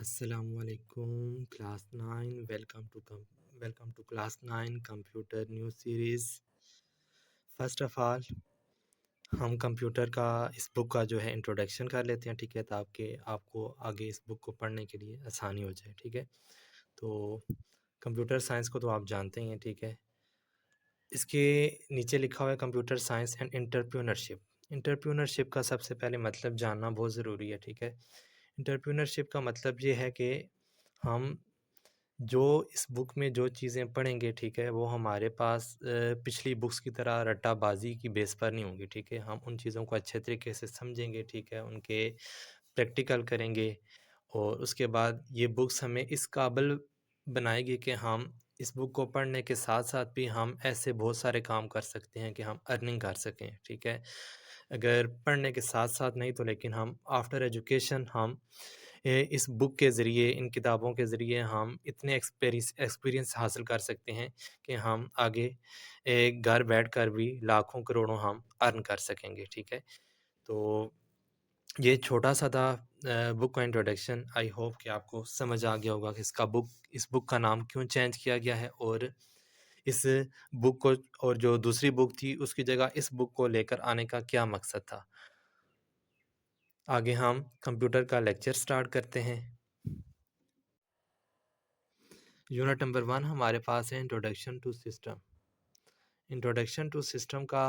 Assalamualaikum class 9 welcome to class 9 computer new series। First of all हम computer का इस book का जो है इंट्रोडक्शन कर लेते हैं, ठीक है, ताकि आपको आगे इस बुक को पढ़ने के लिए आसानी हो जाए। ठीक है, तो कंप्यूटर साइंस को तो आप जानते ही हैं, ठीक है। इसके नीचे लिखा हुआ है computer science and entrepreneurship. Entrepreneurship का सबसे पहले मतलब जानना बहुत ज़रूरी है, ठीक है। एंटरप्रेन्योरशिप का मतलब ये है कि हम जो इस बुक में जो चीज़ें पढ़ेंगे, ठीक है, वो हमारे पास पिछली बुक्स की तरह रट्टाबाजी की बेस पर नहीं होंगी, ठीक है। हम उन चीज़ों को अच्छे तरीके से समझेंगे, ठीक है, उनके प्रैक्टिकल करेंगे और उसके बाद ये बुक्स हमें इस काबिल बनाएगी कि हम इस बुक को पढ़ने के साथ-साथ भी हम ऐसे बहुत सारे काम कर सकते हैं कि हम अर्निंग कर सकें, ठीक है। अगर पढ़ने के साथ-साथ नहीं तो लेकिन हम आफ्टर एजुकेशन हम इस बुक के ज़रिए, इन किताबों के ज़रिए हम इतने एक्सपीरियंस हासिल कर सकते हैं कि हम आगे घर बैठकर भी लाखों करोड़ों हम अर्न कर सकेंगे, ठीक है। तो ये छोटा-सा था बुक का इंट्रोडक्शन। आई होप कि आपको समझ आ गया होगा कि इस बुक का नाम क्यों चेंज किया गया है और इस बुक को और जो दूसरी बुक थी उसकी जगह इस बुक को लेकर आने का क्या मकसद था। आगे हम कंप्यूटर का लेक्चर स्टार्ट करते हैं। यूनिट नंबर 1 हमारे पास है introduction to system. Introduction to system का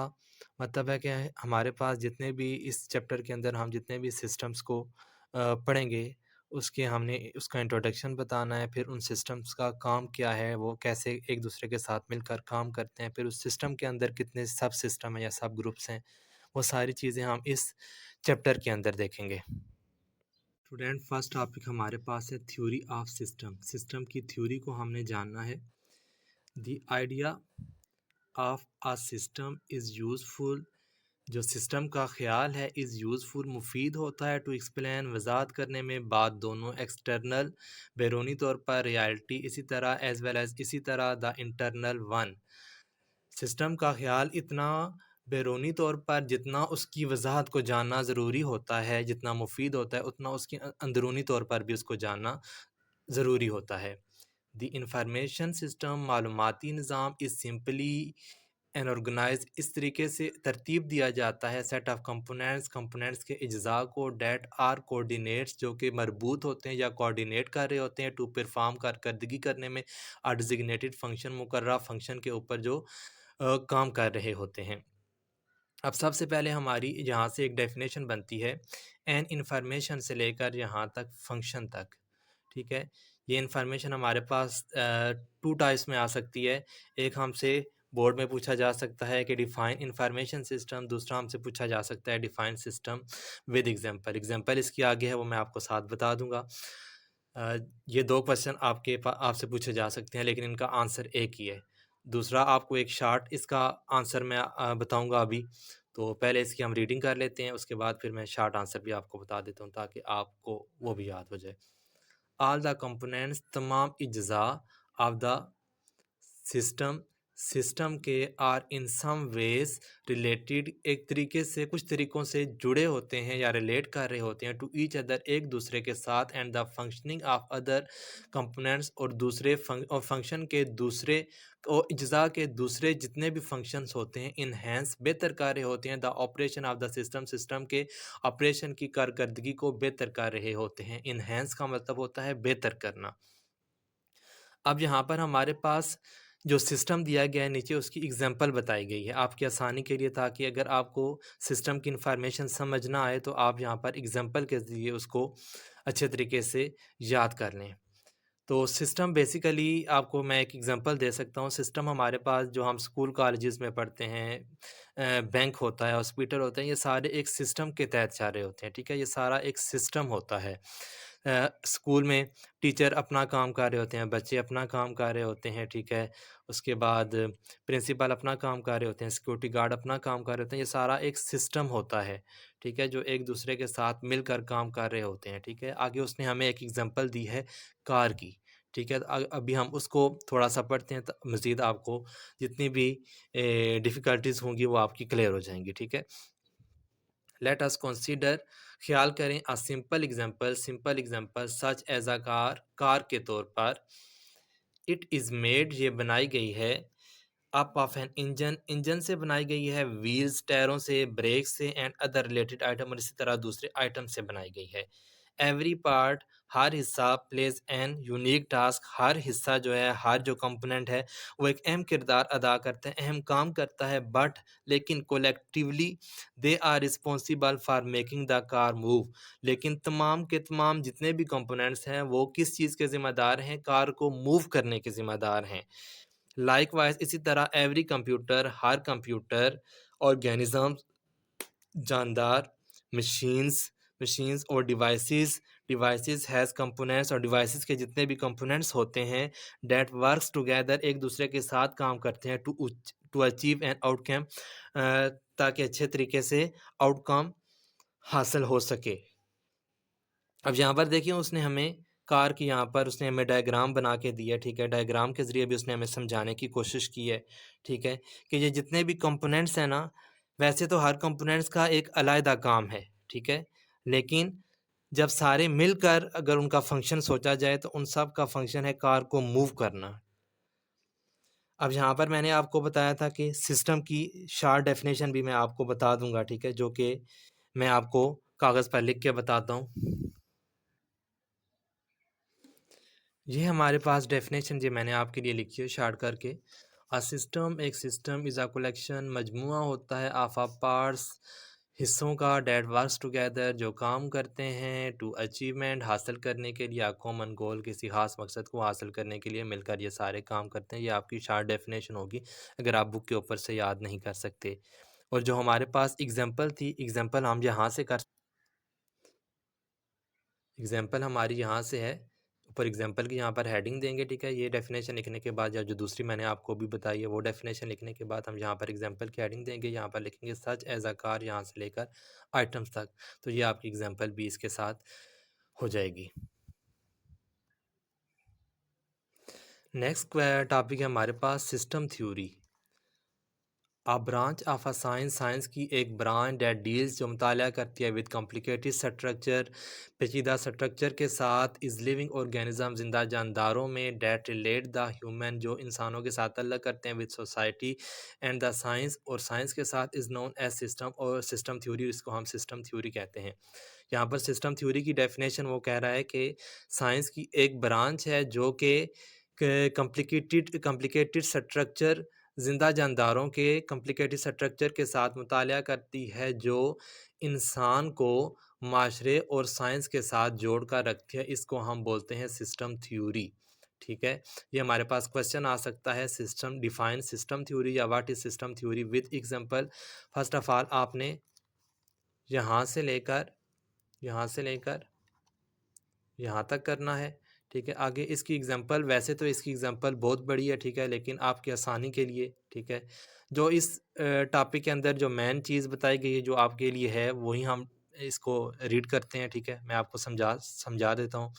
मतलब है कि हमारे पास जितने भी इस चैप्टर के अंदर हम जितने भी सिस्टम्स को पढ़ेंगे उसके हमने उसका इंट्रोडक्शन बताना है। फिर उन सिस्टम्स का काम क्या है, वो कैसे एक दूसरे के साथ मिलकर काम करते हैं, फिर उस सिस्टम के अंदर कितने सब सिस्टम हैं या सब ग्रुप्स हैं, वो सारी चीज़ें हम इस चैप्टर के अंदर देखेंगे। स्टूडेंट, फर्स्ट टॉपिक हमारे पास है थ्योरी ऑफ सिस्टम। सिस्टम की थ्योरी को हमने जानना है। The idea of a system is useful. जो सिस्टम का ख्याल है इज़ यूज़फुल मुफीद होता है टू एक्सप्लेन वजाहत करने में बात दोनों एक्सटर्नल बैरूनी तौर पर रियलिटी इसी तरह एज वेल एज इसी तरह द इंटरनल वन। सिस्टम का ख्याल इतना बैरूनी तौर पर जितना उसकी वजाहत को जानना ज़रूरी होता है, जितना मुफीद होता है उतना उसकी अंदरूनी तौर पर भी उसको जानना ज़रूरी होता है। द इंफॉर्मेशन सिस्टम मालूमाती निज़ाम इज़ सिंपली एन ऑर्गेनाइज इस तरीके से तरतीब दिया जाता है सेट ऑफ कंपोनेंट्स के अज्जा को डेट आर कोऑर्डिनेट्स जो कि मरबूत होते हैं या कोऑर्डिनेट कर रहे होते हैं टू परफॉर्म कारकर्दगी करने में आर डिजिग्नेटेड फंक्शन मुकर्रर फंक्शन के ऊपर जो काम कर रहे होते हैं। अब सबसे पहले हमारी यहाँ से एक डेफिनेशन बनती है एन इंफॉर्मेशन से लेकर यहाँ तक फंक्शन तक, ठीक है। ये इंफॉर्मेशन हमारे पास टू टाइप्स में आ सकती है। एक हमसे बोर्ड में पूछा जा सकता है कि डिफाइन इंफॉर्मेशन सिस्टम, दूसरा हमसे पूछा जा सकता है define system with example. Example इसकी आगे है वो मैं आपको साथ बता दूंगा। ये दो क्वेश्चन आपसे पूछे जा सकते हैं लेकिन इनका आंसर एक ही है। दूसरा आपको एक शार्ट इसका आंसर मैं बताऊंगा अभी। तो पहले इसकी हम रीडिंग कर लेते हैं, उसके बाद फिर मैं शार्ट आंसर भी आपको बता देता हूँ ताकि आपको वो भी याद हो जाए। ऑल द कंपोनेंट्स तमाम अज्जा ऑफ द सिस्टम सिस्टम के are in some ways related एक तरीके से कुछ तरीकों से जुड़े होते हैं या रिलेट कर रहे होते हैं टू ईच अदर एक दूसरे के साथ and the functioning of other components और फंक्शन के दूसरे और अज्जा के दूसरे जितने भी फंक्शंस होते हैं इनहेंस बेहतर कर रहे होते हैं the operation of the system system के ऑपरेशन की कारकर्दगी को बेहतर कर रहे होते हैं। इनहेंस का मतलब होता है बेहतर करना। अब यहाँ पर हमारे पास जो सिस्टम दिया गया है नीचे उसकी एग्जांपल बताई गई है आपकी आसानी के लिए, ताकि अगर आपको सिस्टम की इंफॉर्मेशन समझ ना आए तो आप यहाँ पर एग्जांपल के ज़रिए उसको अच्छे तरीके से याद कर लें। तो सिस्टम बेसिकली आपको मैं एक एग्जांपल दे सकता हूँ। सिस्टम हमारे पास जो हम स्कूल कॉलेजेस में पढ़ते हैं, बैंक होता है, हॉस्पिटल होते हैं, ये सारे एक सिस्टम के तहत चल रहे होते हैं, ठीक है। ये सारा एक सिस्टम होता है। स्कूल में टीचर अपना काम कर रहे होते हैं, बच्चे अपना काम कर रहे होते हैं, ठीक है। उसके बाद प्रिंसिपल अपना काम कर रहे होते हैं, सिक्योरिटी गार्ड अपना काम कर रहे होते हैं। ये सारा एक सिस्टम होता है, ठीक है, जो एक दूसरे के साथ मिलकर काम कर रहे होते हैं, ठीक है। आगे उसने हमें एक एग्जांपल दी है कार की, ठीक है। अभी हम उसको थोड़ा-सा पढ़ते हैं तो मज़ीद आपको जितनी भी डिफ़िकल्टीज़ होंगी वो आपकी क्लियर हो जाएँगी, ठीक है। लेट अस कंसीडर, ख्याल करें, a simple example such as a car के तौर पर। इट इज़ मेड, ये बनाई गई है, up of an engine, engine से बनाई गई है, व्हील्स टायरों से, ब्रेक से, एंड अदर रिलेटेड आइटम, और इसी तरह दूसरे आइटम से बनाई गई है। एवरी पार्ट, हर हिस्सा, प्लेज एन यूनिक टास्क, हर हिस्सा जो है, हर जो कंपोनेंट है वो एक अहम किरदार अदा करता है, अहम काम करता है, बट लेकिन collectively they are responsible for making the car move. लेकिन तमाम के तमाम जितने भी कंपोनेंट्स हैं वो किस चीज़ के ज़िम्मेदार हैं? कार को मूव करने के ज़िम्मेदार हैं। लाइकवाइज इसी तरह एवरी कंप्यूटर, हर कंप्यूटर, ऑर्गेनिज्म, जानदार, मशीन्स, मशीन्स और डिवाइसेस, डिवाइसेस हैज़ कंपोनेंट्स, और डिवाइसेस के जितने भी कंपोनेंट्स होते हैं, दैट वर्क्स टुगेदर, एक दूसरे के साथ काम करते हैं, टू अचीव एन आउटकम, ताकि अच्छे तरीके से आउटकम हासिल हो सके। अब यहाँ पर देखिए उसने हमें कार की, यहाँ पर उसने हमें डायग्राम बना के दिया, ठीक है? डायग्राम के ज़रिए भी उसने हमें समझाने की कोशिश की है, ठीक है? कि ये जितने भी कंपोनेंट्स हैं ना, वैसे तो हर कंपोनेंट्स का एक अलग काम है, ठीक है? लेकिन जब सारे मिलकर अगर उनका फंक्शन सोचा जाए तो उन सब का फंक्शन है कार को मूव करना। अब यहाँ पर मैंने आपको बताया था कि सिस्टम की शॉर्ट डेफिनेशन भी मैं आपको बता दूँगा, ठीक है? जो कि मैं आपको कागज़ पर लिख के बताता हूँ। ये हमारे पास डेफिनेशन जो मैंने आपके लिए लिखी है शार्ट करके। अ सिस्टम, एक सिस्टम इज़ अ कलेक्शन, मजमुआ होता है, ऑफ अ पार्ट्स, हिस्सों का, डेट वर्क्स टुगेदर, जो काम करते हैं, टू अचीवमेंट, हासिल करने के लिए, कॉमन गोल, किसी खास मकसद को हासिल करने के लिए मिलकर ये सारे काम करते हैं। ये आपकी शार्ट डेफिनेशन होगी अगर आप बुक के ऊपर से याद नहीं कर सकते। और जो हमारे पास एग्जांपल थी, एग्जांपल हम यहाँ से कर, एग्जाम्पल हमारी यहाँ से है, ऊपर एग्जाम्पल की यहाँ पर हेडिंग देंगे, ठीक है? ये डेफिनेशन लिखने के बाद, या जो दूसरी मैंने आपको भी बताई है वो डेफिनेशन लिखने के बाद हम यहाँ पर एग्जाम्पल की हेडिंग देंगे, यहाँ पर लिखेंगे सच एज अ कार, यहाँ से लेकर आइटम्स तक। तो ये आपकी एग्जाम्पल भी इसके साथ हो जाएगी। नेक्स्ट टॉपिक है हमारे पास system theory. A branch of a science, science की एक ब्रांच डेट डील्स, जो मुताला करती है विद कॉम्प्लिकेटेड स्ट्रक्चर, पेचीदा स्ट्रक्चर के साथ, इज़ लिविंग ऑर्गेनिज्म, जिंदा जानदारों में, डेट रिलेट द ह्यूमन, जो इंसानों के साथ अल्लाह करते हैं, with society and the science, और साइंस के साथ, इज़ नोन एज सिस्टम, और सिस्टम थ्योरी, इसको हम सिस्टम थ्योरी कहते हैं। यहाँ पर सिस्टम थ्योरी की डेफिनेशन वो कह रहा है कि साइंस की एक ब्रांच है जो कि कॉम्प्लिकेटेड कॉम्प्लिकेटेड स्ट्रक्चर, ज़िंदा जानदारों के कॉम्प्लिकेटेड स्ट्रक्चर के साथ मुताला करती है, जो इंसान को माशरे और साइंस के साथ जोड़ कर रखती है। इसको हम बोलते हैं सिस्टम थ्योरी, ठीक है? ये हमारे पास क्वेश्चन आ सकता है, सिस्टम डिफाइन सिस्टम थ्योरी, या what is system theory with example. First of all आपने यहाँ से लेकर, यहाँ से लेकर यहाँ तक करना है, ठीक है? आगे इसकी एग्ज़ाम्पल, वैसे तो इसकी एग्ज़ाम्पल बहुत बड़ी है, ठीक है? लेकिन आपकी आसानी के लिए, ठीक है? जो इस टॉपिक के अंदर जो मेन चीज़ बताई गई है, जो आपके लिए है, वही हम इसको रीड करते हैं, ठीक है? मैं आपको समझा समझा देता हूँ।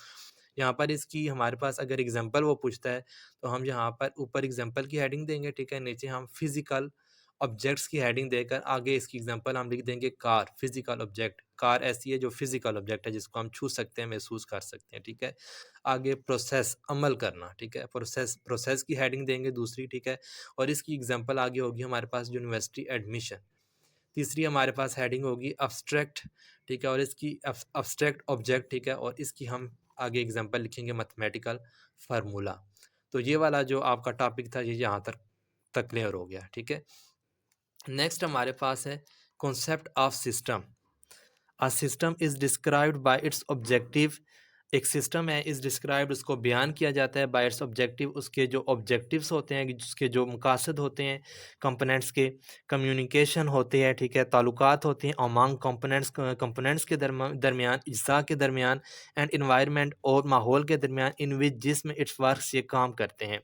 यहाँ पर इसकी हमारे पास अगर एग्ज़ाम्पल वो पूछता है, तो हम यहाँ पर ऊपर एग्ज़ाम्पल की हेडिंग देंगे, ठीक है? नीचे हम फिज़िकल ऑब्जेक्ट्स की हेडिंग देकर आगे इसकी एग्ज़ाम्पल हम लिख देंगे कार, फिज़िकल ऑब्जेक्ट। कार ऐसी है जो फिज़िकल ऑब्जेक्ट है, जिसको हम छू सकते हैं, महसूस कर सकते हैं, ठीक है? आगे प्रोसेस, अमल करना, ठीक है? प्रोसेस, प्रोसेस की हेडिंग देंगे दूसरी, ठीक है? और इसकी एग्ज़ाम्पल आगे होगी हमारे पास यूनिवर्सिटी एडमिशन। तीसरी हमारे पास हेडिंग होगी अब्स्ट्रैक्ट, ठीक है? और इसकी अब्स्ट्रैक्ट ऑब्जेक्ट, ठीक है? और इसकी हम आगे एग्ज़ाम्पल लिखेंगे मैथमेटिकल फार्मूला। तो ये वाला जो आपका टॉपिक था, ये यहाँ तक क्लियर हो गया, ठीक है? नेक्स्ट हमारे पास है concept of system. A system is described bye it's objective, एक सिस्टम है इज़ डिस्क्राइब्ड, उसको बयान किया जाता है बाय इट्स ऑब्जेक्टिव, उसके जो ऑब्जेक्टिव्स होते हैं, उसके जो मकासद होते हैं कंपोनेंट्स के, कम्युनिकेशन होती है, ठीक है? ताल्लुकात होते हैं अमंग कंपोनेंट्स, कंपोनेंट्स के दरमियान, अज्जा के दरमियान, एंड एनवायरनमेंट, और माहौल के दरमियान, इन विच जिसमें इट्स वर्क्स, ये काम करते हैं।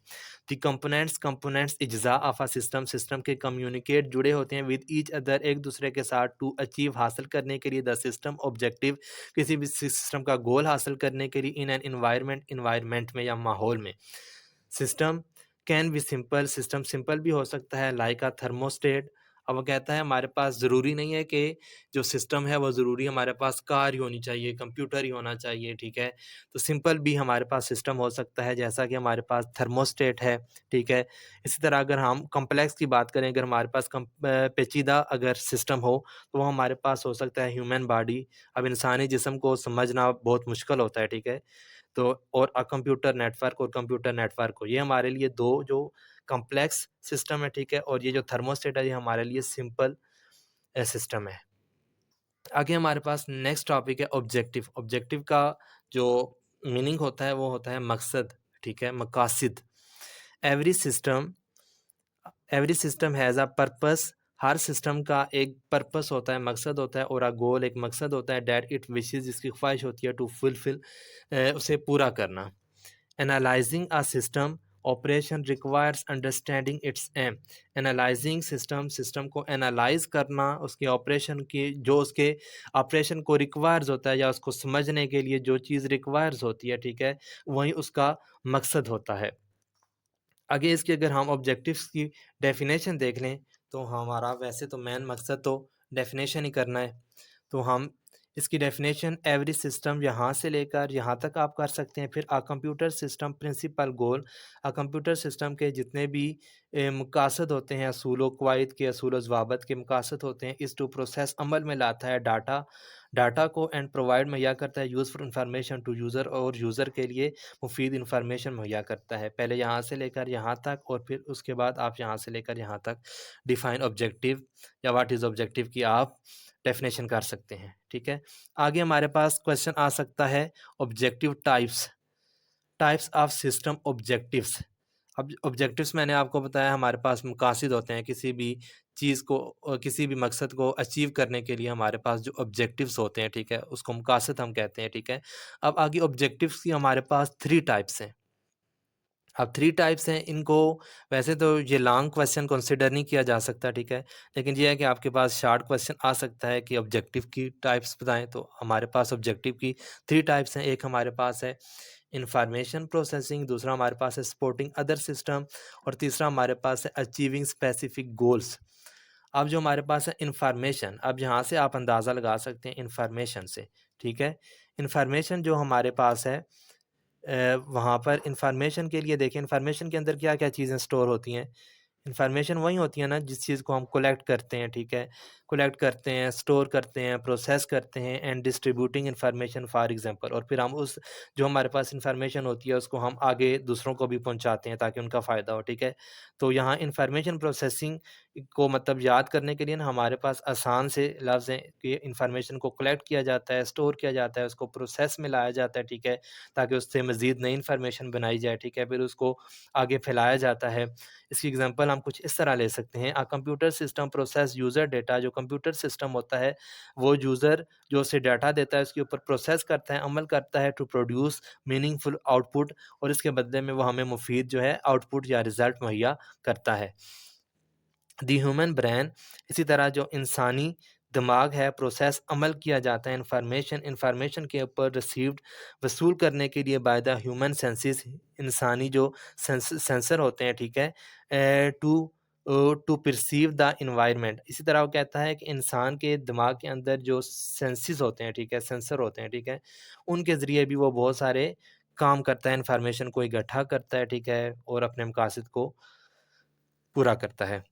द कंपोनेंट्स अज्जा ऑफ अ सिस्टम, सिस्टम के कम्युनिकेट, जुड़े होते हैं विद ईच अदर, एक दूसरे के साथ, टू अचीव, हासिल करने के लिए, द सिस्टम ऑब्जेक्टिव, किसी भी सिस्टम का गोल हासिल करने के लिए, इन एन एनवायरनमेंट, एनवायरनमेंट में या माहौल में। System can be simple, system simple भी हो सकता है, लाइक अ थर्मोस्टेट, अब वो कहता है हमारे पास ज़रूरी नहीं है कि जो सिस्टम है वो ज़रूरी हमारे पास कार ही होनी चाहिए, कंप्यूटर ही होना चाहिए, ठीक है? तो सिंपल भी हमारे पास सिस्टम हो सकता है, जैसा कि हमारे पास थर्मोस्टेट है, ठीक है? इसी तरह अगर हम कॉम्प्लेक्स की बात करें, अगर हमारे पास पेचीदा अगर सिस्टम हो, तो वो हमारे पास हो सकता है ह्यूमन बॉडी। अब इंसानी जिस्म को समझना बहुत मुश्किल होता है, ठीक है? तो और कंप्यूटर नेटवर्क हो, ये हमारे लिए 2 जो कॉम्प्लेक्स सिस्टम है, ठीक है? और ये जो थर्मोस्टेट है, ये हमारे लिए सिंपल सिस्टम है। आगे हमारे पास नेक्स्ट टॉपिक है ऑब्जेक्टिव। ऑब्जेक्टिव का जो मीनिंग होता है, वो होता है मकसद, ठीक है? मकासिद। Every system every system has a purpose. हर सिस्टम का एक पर्पस होता है, मकसद होता है, और अ गोल एक मकसद होता है दैट इट विशेज़, जिसकी ख्वाहिश होती है टू फुलफिल, उसे पूरा करना। Analysing a system operation requires understanding its aim. Analysing system को एनालाइज करना, उसके ऑपरेशन की जो उसके ऑपरेशन को रिक्वायर्स होता है, या उसको समझने के लिए जो चीज़ रिक्वायर्स होती है, ठीक है? वही उसका मकसद होता है। आगे इसके अगर हम ऑब्जेक्टिव्स की डेफिनेशन देख लें, तो हमारा वैसे तो मेन मकसद तो डेफिनेशन ही करना है। तो हम इसकी डेफिनेशन एवरी सिस्टम यहाँ से लेकर यहाँ तक आप कर सकते हैं। फिर कंप्यूटर सिस्टम प्रिंसिपल गोल, कंप्यूटर सिस्टम के जितने भी मकासद होते हैं, असूल व कवायद के, असूल व ज़वाबित के मकासद होते हैं, इस टू प्रोसेस अमल में लाता है डाटा डाटा को एंड प्रोवाइड मुहैया करता है यूज़फुल इंफॉर्मेशन टू यूज़र, और यूज़र के लिए मुफीद इंफॉर्मेशन मुहैया करता है। पहले यहाँ से लेकर यहाँ तक, और फिर उसके बाद आप यहाँ से लेकर यहाँ तक डिफाइन ऑब्जेक्टिव या व्हाट इज़ ऑब्जेक्टिव की आप डेफिनेशन कर सकते हैं, ठीक है? आगे हमारे पास क्वेश्चन आ सकता है objective types. Types of system objectives. अब ऑब्जेक्टिव्स मैंने आपको बताया हमारे पास मकासद होते हैं, किसी भी चीज़ को किसी भी मकसद को अचीव करने के लिए हमारे पास जो ऑब्जेक्टिव्स होते हैं, ठीक है? उसको मकासद हम कहते हैं, ठीक है? अब आगे ऑब्जेक्टिव्स की हमारे पास 3 टाइप्स हैं। अब 3 टाइप्स हैं, इनको वैसे तो ये लॉन्ग क्वेश्चन कंसीडर नहीं किया जा सकता, ठीक है? लेकिन ये है कि आपके पास शॉर्ट क्वेश्चन आ सकता है कि ऑब्जेक्टिव की टाइप्स बताएँ, तो हमारे पास ऑब्जेक्टिव की 3 टाइप्स हैं। एक हमारे पास है इन्फॉर्मेशन प्रोसेसिंग, दूसरा हमारे पास है सपोर्टिंग अदर सिस्टम, और तीसरा हमारे पास है अचीविंग स्पेसिफिक गोल्स। अब जो हमारे पास है इन्फॉर्मेशन, अब यहाँ से आप अंदाज़ा लगा सकते हैं इन्फॉर्मेशन से, ठीक है? इन्फॉर्मेशन जो हमारे पास है, वहाँ पर इन्फॉर्मेशन के लिए देखिए, इन्फॉर्मेशन के अंदर क्या-क्या चीज़ें स्टोर होती हैं। इन्फॉर्मेशन वही होती है ना जिस चीज़ को हम कलेक्ट करते हैं, ठीक है? कलेक्ट करते हैं, स्टोर करते हैं, प्रोसेस करते हैं, and distributing information for example, और फिर हम उस जो हमारे पास इन्फॉर्मेशन होती है उसको हम आगे दूसरों को भी पहुँचाते हैं ताकि उनका फ़ायदा हो, ठीक है? तो यहाँ इन्फॉर्मेशन प्रोसेसिंग को मतलब याद करने के लिए ना हमारे पास आसान से लफ्ज़ हैं कि इन्फॉर्मेशन को कलेक्ट किया जाता है, स्टोर किया जाता है, उसको प्रोसेस में लाया जाता है, ठीक है? ताकि उससे मज़ीद नई इन्फॉर्मेशन बनाई जाए, ठीक है? फिर उसको आगे फैलाया जाता है। इसकी एग्जांपल हम कुछ इस तरह ले सकते हैं, computer system process user data. जो कंप्यूटर सिस्टम होता है, वो यूज़र जो उसे डाटा देता है उसके ऊपर प्रोसेस करता है, अमल करता है टू प्रोड्यूस मीनिंगफुल आउटपुट, और इसके बदले में वो हमें मुफीद जो है आउटपुट या रिज़ल्ट मुहैया करता है। दी ह्यूमन ब्रेन, इसी तरह जो इंसानी दिमाग है, प्रोसेस अमल किया जाता है इंफॉर्मेशन के ऊपर रिसीव्ड वसूल करने के लिए बाय द ह्यूमन सेंसेस, इंसानी जो सेंसर होते हैं, ठीक है? To perceive the environment. इसी तरह वो कहता है कि इंसान के दिमाग के अंदर जो सेंसेस होते हैं, ठीक है, सेंसर होते हैं, ठीक है, उनके ज़रिए भी वो बहुत सारे काम करता है, इन्फॉर्मेशन को इकट्ठा करता है, ठीक है, और अपने मकासद को पूरा करता है।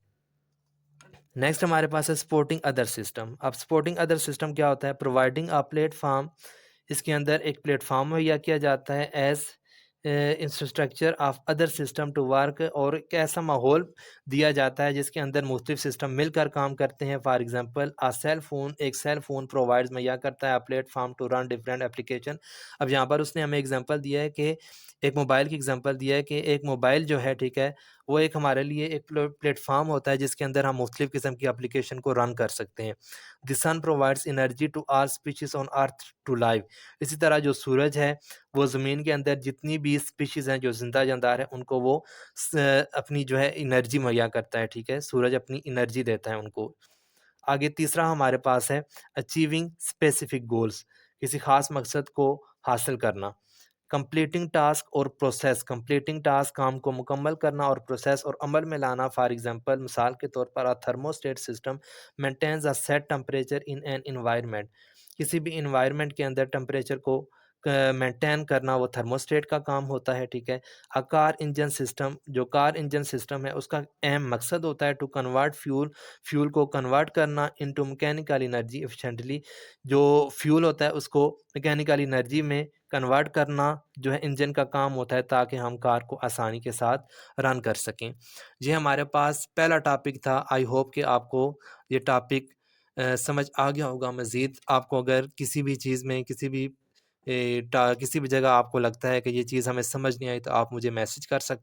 नेक्स्ट हमारे पास है सपोर्टिंग अदर सिस्टम। अब सपोर्टिंग अदर सिस्टम क्या होता है? प्रोवाइडिंग अ प्लेटफॉर्म, इसके अंदर एक प्लेटफॉर्म मुहैया किया जाता है as infrastructure of other system to work, और एक ऐसा माहौल दिया जाता है जिसके अंदर मुख्तलिफ सिस्टम मिलकर काम करते हैं। फॉर एग्जांपल एक सेल फोन प्रोवाइड्स मुहैया करता है platform to run different application. अब यहाँ पर उसने हमें एग्जांपल दिया है कि एक मोबाइल की एग्जांपल दिया है कि एक मोबाइल जो है, ठीक है, वो एक हमारे लिए एक प्लेटफॉर्म होता है जिसके अंदर हम मुख्तलिफ किस्म की एप्लीकेशन को रन कर सकते हैं। The sun provides energy to all species on earth to live. इसी तरह जो सूरज है, वो ज़मीन के अंदर जितनी भी स्पीशीज़ हैं जो ज़िंदा जानदार हैं, उनको वो अपनी जो है एनर्जी मुहैया करता है, ठीक है? सूरज अपनी एनर्जी देता है उनको। आगे तीसरा हमारे पास है अचीविंग स्पेसिफिक गोल्स, किसी ख़ास मकसद को हासिल करना। कंप्लीटिंग टास्क और प्रोसेस, कंप्लीटिंग टास्क काम को मुकम्मल करना और प्रोसेस और अमल में लाना। फॉर एग्जांपल मिसाल के तौर पर thermostat system maintains a set temperature in an environment. किसी भी एनवायरनमेंट के अंदर टेम्परेचर को मेंटेन करना वो थर्मोस्टेट का काम होता है, ठीक है। कार इंजन सिस्टम, जो कार इंजन सिस्टम है उसका अहम मकसद होता है टू कन्वर्ट फ्यूल, फ्यूल को कन्वर्ट करना इनटू मैकेनिकल एनर्जी एफिशिएंटली। जो फ्यूल होता है उसको मैकेनिकल एनर्जी में कन्वर्ट करना जो है इंजन का काम होता है, ताकि हम कार को आसानी के साथ रन कर सकें। ये हमारे पास पहला टॉपिक था। आई होप कि आपको ये टॉपिक समझ आ गया होगा। मज़ीद आपको अगर किसी भी चीज़ में किसी भी जगह आपको लगता है कि ये चीज़ हमें समझ नहीं आई, तो आप मुझे मैसेज कर सकते